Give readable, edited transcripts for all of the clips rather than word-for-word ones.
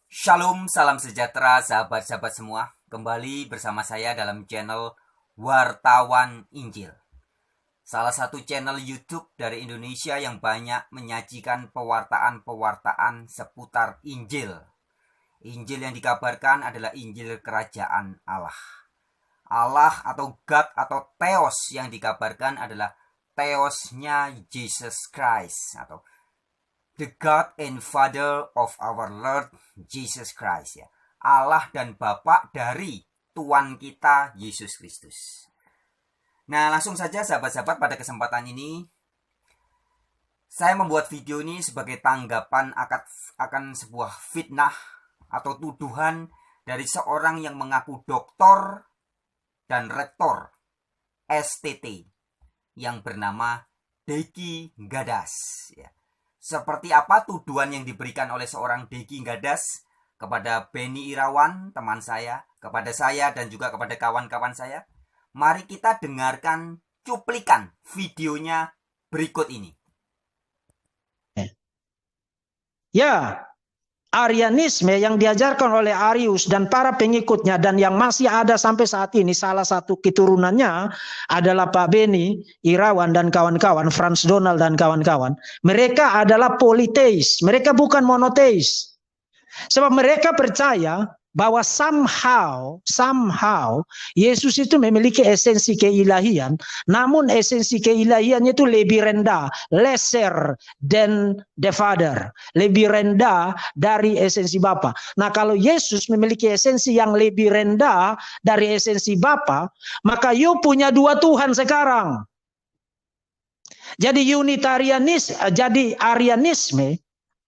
Shalom, salam sejahtera sahabat-sahabat semua. Kembali bersama saya dalam channel Wartawan Injil. Salah satu channel YouTube dari Indonesia yang banyak menyajikan pewartaan-pewartaan seputar Injil. Injil yang dikabarkan adalah Injil Kerajaan Allah. Allah atau God atau Theos yang dikabarkan adalah Theosnya Jesus Christ atau the God and Father of our Lord Jesus Christ, ya. Allah dan Bapa dari Tuhan kita Yesus Kristus. Nah, langsung saja sahabat-sahabat, pada kesempatan ini saya membuat video ini sebagai tanggapan akan sebuah fitnah atau tuduhan dari seorang yang mengaku doktor dan rektor STT yang bernama Deki Gadas, ya. Seperti apa tuduhan yang diberikan oleh seorang Deki Gadas kepada Benny Irawan, teman saya, kepada saya dan juga kepada kawan-kawan saya? Mari kita dengarkan cuplikan videonya berikut ini. Ya, Arianisme yang diajarkan oleh Arius dan para pengikutnya dan yang masih ada sampai saat ini, salah satu keturunannya adalah Pak Beni Irawan dan kawan-kawan, Frans Donald dan kawan-kawan. Mereka adalah politeis, mereka bukan monoteis. Sebab mereka percaya bahwa somehow Yesus itu memiliki esensi keilahian, namun esensi keilahiannya itu lebih rendah, lesser than the Father, lebih rendah dari esensi Bapa. Nah, kalau Yesus memiliki esensi yang lebih rendah dari esensi Bapa, maka you punya dua Tuhan sekarang. Jadi Arianisme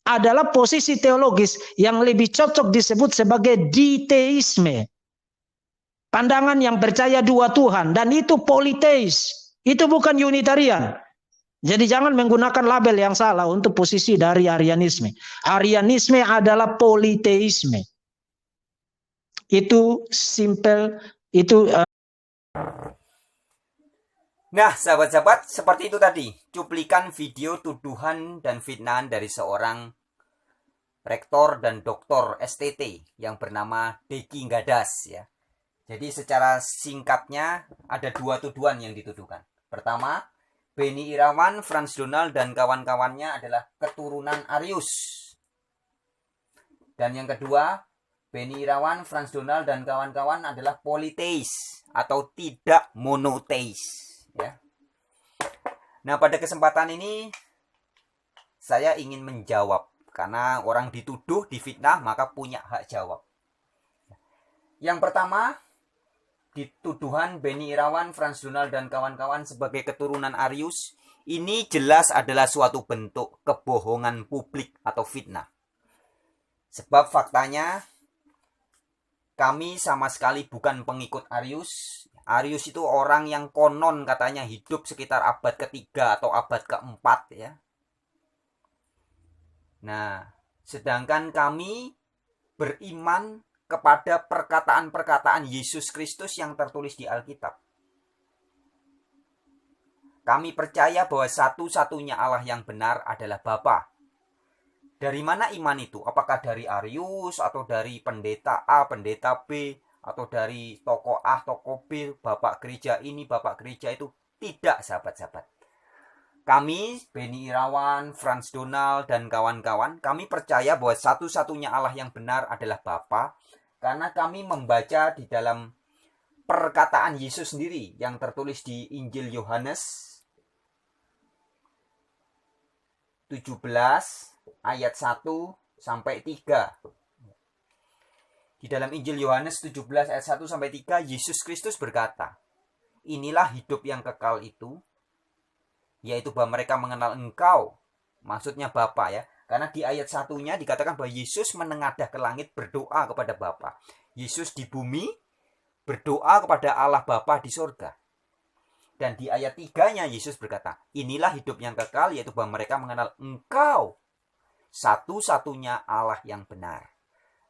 adalah posisi teologis yang lebih cocok disebut sebagai diteisme. Pandangan yang percaya dua Tuhan, dan itu politeis. Itu bukan Unitarian. Jadi jangan menggunakan label yang salah untuk posisi dari Arianisme. Arianisme adalah politeisme. Itu simple, itu Nah, sahabat-sahabat, seperti itu tadi cuplikan video tuduhan dan fitnahan dari seorang rektor dan doktor STT yang bernama Deki Gadas, ya. Jadi secara singkatnya ada dua tuduhan yang dituduhkan. Pertama, Benny Irawan, Frans Donald dan kawan-kawannya adalah keturunan Arius. Dan yang kedua, Benny Irawan, Frans Donald dan kawan-kawan adalah politeis atau tidak monoteis, ya. Nah, pada kesempatan ini saya ingin menjawab, karena orang dituduh, difitnah, maka punya hak jawab. Yang pertama, dituduhan Benny Irawan, Frans Donald dan kawan-kawan sebagai keturunan Arius, ini jelas adalah suatu bentuk kebohongan publik atau fitnah. Sebab faktanya kami sama sekali bukan pengikut Arius. Arius itu orang yang konon katanya hidup sekitar abad ketiga atau abad keempat, ya. Nah, sedangkan kami beriman kepada perkataan-perkataan Yesus Kristus yang tertulis di Alkitab. Kami percaya bahwa satu-satunya Allah yang benar adalah Bapa. Dari mana iman itu? Apakah dari Arius atau dari pendeta A, pendeta B, atau dari tokoh A, tokoh B, bapak gereja ini, bapak gereja itu? Tidak, sahabat-sahabat. Kami, Benny Irawan, Frans Donald, dan kawan-kawan, kami percaya bahwa satu-satunya Allah yang benar adalah Bapa, karena kami membaca di dalam perkataan Yesus sendiri yang tertulis di Injil Yohanes 17 ayat 1 sampai 3. Di dalam Injil Yohanes 17 ayat 1 sampai 3, Yesus Kristus berkata, "Inilah hidup yang kekal itu, yaitu bahwa mereka mengenal Engkau," maksudnya Bapa, ya. Karena di ayat satunya dikatakan bahwa Yesus menengadah ke langit berdoa kepada Bapa. Yesus di bumi berdoa kepada Allah Bapa di surga. Dan di ayat 3-nya Yesus berkata, "Inilah hidup yang kekal, yaitu bahwa mereka mengenal Engkau, satu-satunya Allah yang benar,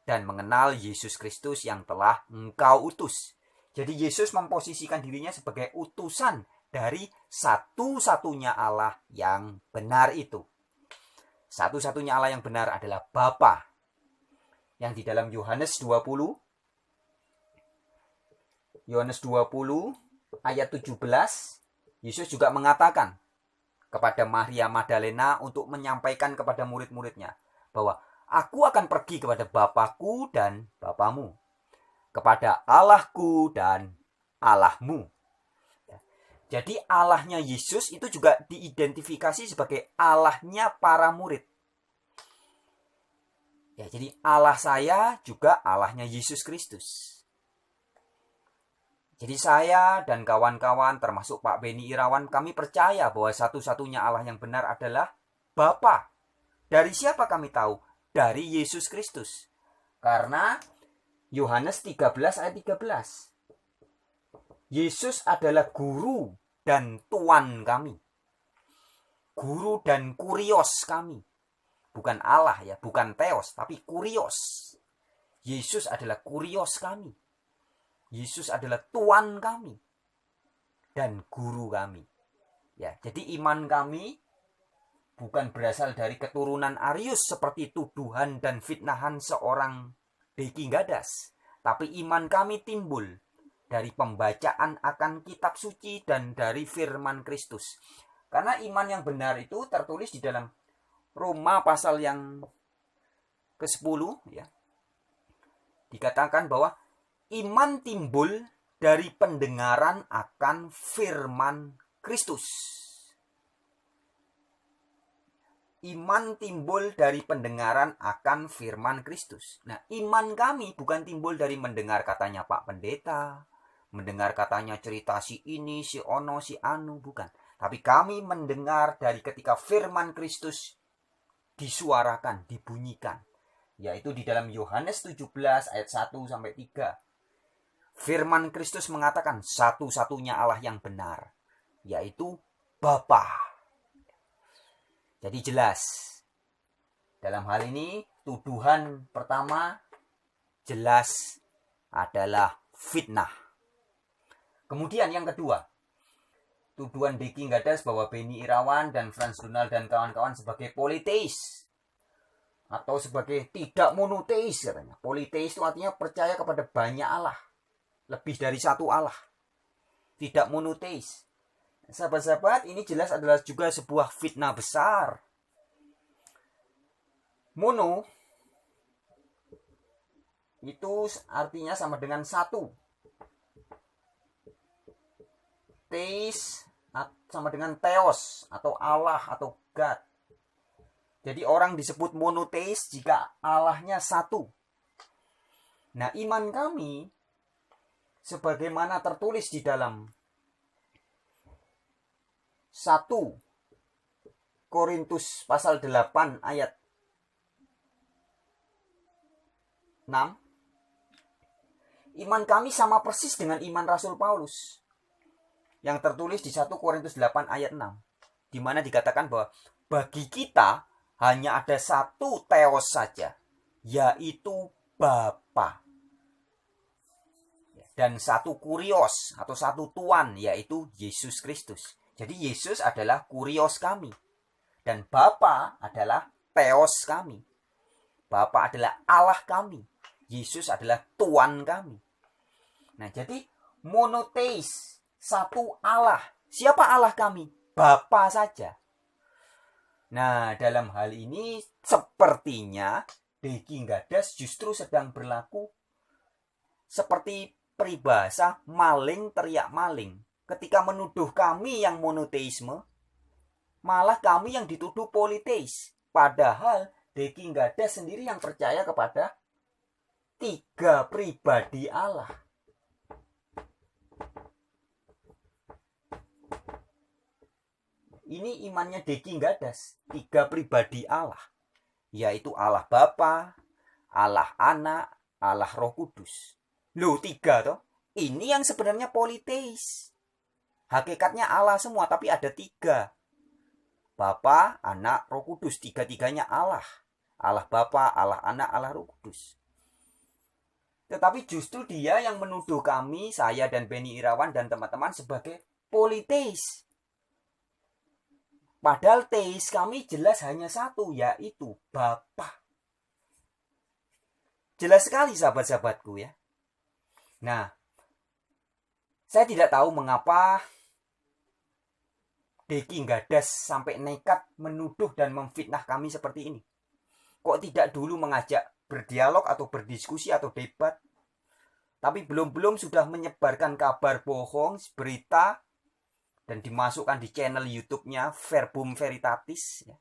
dan mengenal Yesus Kristus yang telah Engkau utus." Jadi Yesus memposisikan dirinya sebagai utusan dari satu-satunya Allah yang benar itu. Satu-satunya Allah yang benar adalah Bapa. yang di dalam Yohanes 20 ayat 17, Yesus juga mengatakan kepada Maria Magdalena untuk menyampaikan kepada murid-muridnya bahwa aku akan pergi kepada Bapakku dan Bapamu, kepada Allahku dan Allahmu. Jadi Allahnya Yesus itu juga diidentifikasi sebagai Allahnya para murid. Ya, jadi Allah saya juga Allahnya Yesus Kristus. Jadi saya dan kawan-kawan termasuk Pak Beni Irawan, kami percaya bahwa satu-satunya Allah yang benar adalah Bapa. Dari siapa kami tahu? Dari Yesus Kristus. Karena Yohanes 13 ayat 13. Yesus adalah guru dan tuan kami. Guru dan kurios kami. Bukan Allah ya, bukan Theos, tapi kurios. Yesus adalah kurios kami. Yesus adalah tuan kami dan guru kami. Ya, jadi iman kami bukan berasal dari keturunan Arius seperti tuduhan dan fitnahan seorang Deki Gadas, tapi iman kami timbul dari pembacaan akan kitab suci dan dari firman Kristus. Karena iman yang benar itu tertulis di dalam Roma pasal yang ke-10 ya. Dikatakan bahwa iman timbul dari pendengaran akan firman Kristus. Iman timbul dari pendengaran akan firman Kristus. Nah, iman kami bukan timbul dari mendengar katanya Pak Pendeta, mendengar katanya cerita si ini, si ono, si anu, bukan. Tapi kami mendengar dari ketika firman Kristus disuarakan, dibunyikan. Yaitu di dalam Yohanes 17 ayat 1-3. Firman Kristus mengatakan satu-satunya Allah yang benar, yaitu Bapa. Jadi jelas. Dalam hal ini, tuduhan pertama jelas adalah fitnah. Kemudian yang kedua, tuduhan Deki Gadas bahwa Beni Irawan dan Frans Donald dan kawan-kawan sebagai politeis atau sebagai tidak monoteis katanya. Politeis itu artinya percaya kepada banyak Allah, lebih dari satu Allah, tidak monoteis. Sahabat-sahabat, ini jelas adalah juga sebuah fitnah besar. Mono itu artinya sama dengan satu. Teis sama dengan Theos atau Allah atau God. Jadi orang disebut monoteis jika Allahnya satu. Nah, iman kami sebagaimana tertulis di dalam 1 Korintus pasal 8 ayat 6. Iman kami sama persis dengan iman Rasul Paulus yang tertulis di 1 Korintus 8 ayat 6, di mana dikatakan bahwa bagi kita hanya ada satu Theos saja, yaitu Bapa, dan satu kurios atau satu tuan, yaitu Yesus Kristus. Jadi Yesus adalah kurios kami dan Bapa adalah Theos kami. Bapa adalah Allah kami, Yesus adalah tuan kami. Nah, jadi monoteis, satu Allah. Siapa Allah kami? Bapa saja. Nah, dalam hal ini sepertinya Deki Gadas justru sedang berlaku seperti peribahasa maling teriak maling. Ketika menuduh kami yang monoteisme, malah kami yang dituduh politeis. Padahal Deki Gadas sendiri yang percaya kepada 3 pribadi Allah. Ini imannya Deki Gadas, 3 pribadi Allah, yaitu Allah Bapa, Allah Anak, Allah Roh Kudus. Loh, 3 toh? Ini yang sebenarnya politeis. Hakikatnya Allah semua, tapi ada 3. Bapa, Anak, Roh Kudus, 3-tiganya Allah. Allah Bapa, Allah Anak, Allah Roh Kudus. Tetapi justru dia yang menuduh kami, saya dan Beni Irawan dan teman-teman sebagai politeis. Padahal teis kami jelas hanya satu, yaitu Bapa. Jelas sekali sahabat-sahabatku ya. Nah, saya tidak tahu mengapa Deki Gadas sampai nekat menuduh dan memfitnah kami seperti ini. Kok tidak dulu mengajak berdialog atau berdiskusi atau debat? Tapi belum sudah menyebarkan kabar bohong, berita, dan dimasukkan di channel YouTube-nya Verbum Veritatis. Ya.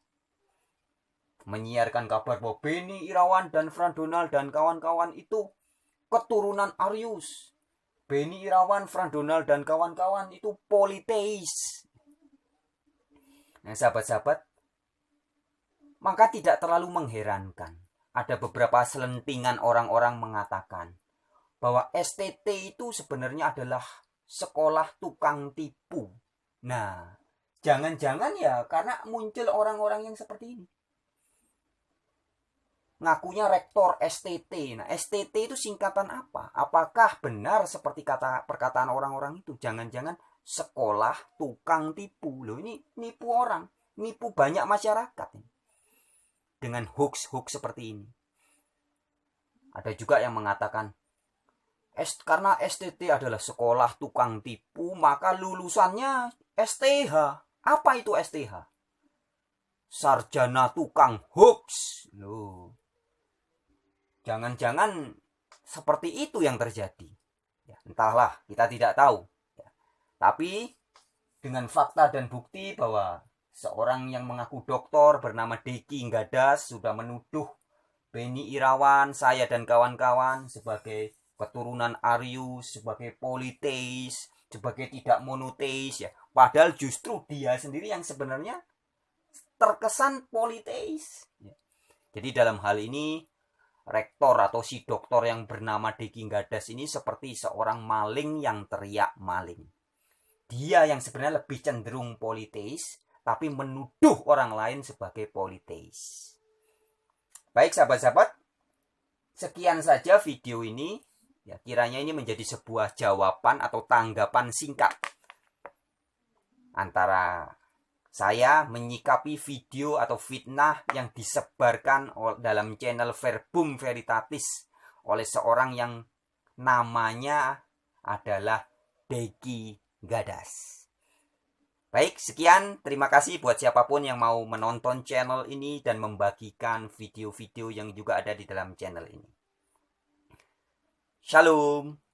Menyiarkan kabar bahwa Beni Irawan dan Frans Donald dan kawan-kawan itu keturunan Arius. Beni Irawan, Frans Donald dan kawan-kawan itu politeis. Nah sahabat-sahabat, maka tidak terlalu mengherankan. Ada beberapa selentingan orang-orang mengatakan bahwa STT itu sebenarnya adalah sekolah tukang tipu. Nah, jangan-jangan ya karena muncul orang-orang yang seperti ini. Ngakunya rektor STT. Nah, STT itu singkatan apa? Apakah benar seperti perkataan orang-orang itu? Jangan-jangan sekolah tukang tipu. Loh, ini nipu orang, nipu banyak masyarakat ini. Dengan hoax-hoax seperti ini. Ada juga yang mengatakan karena STT adalah sekolah tukang tipu, maka lulusannya STH. Apa itu STH? Sarjana tukang hoax. Loh. Jangan-jangan seperti itu yang terjadi. Ya, entahlah, kita tidak tahu. Ya. Tapi dengan fakta dan bukti bahwa seorang yang mengaku doktor bernama Deki Gadas sudah menuduh Beni Irawan, saya dan kawan-kawan sebagai keturunan Arius, sebagai politeis, sebagai tidak monoteis ya. Padahal justru dia sendiri yang sebenarnya terkesan politeis. Ya. Jadi dalam hal ini rektor atau si doktor yang bernama Deki Gadas ini seperti seorang maling yang teriak maling. Dia yang sebenarnya lebih cenderung politeis, tapi menuduh orang lain sebagai politeis. Baik sahabat-sahabat, sekian saja video ini. Ya, kiranya ini menjadi sebuah jawaban atau tanggapan singkat antara saya menyikapi video atau fitnah yang disebarkan dalam channel Verbum Veritatis oleh seorang yang namanya adalah Deki Gadas. Baik, sekian. Terima kasih buat siapapun yang mau menonton channel ini dan membagikan video-video yang juga ada di dalam channel ini. Shalom.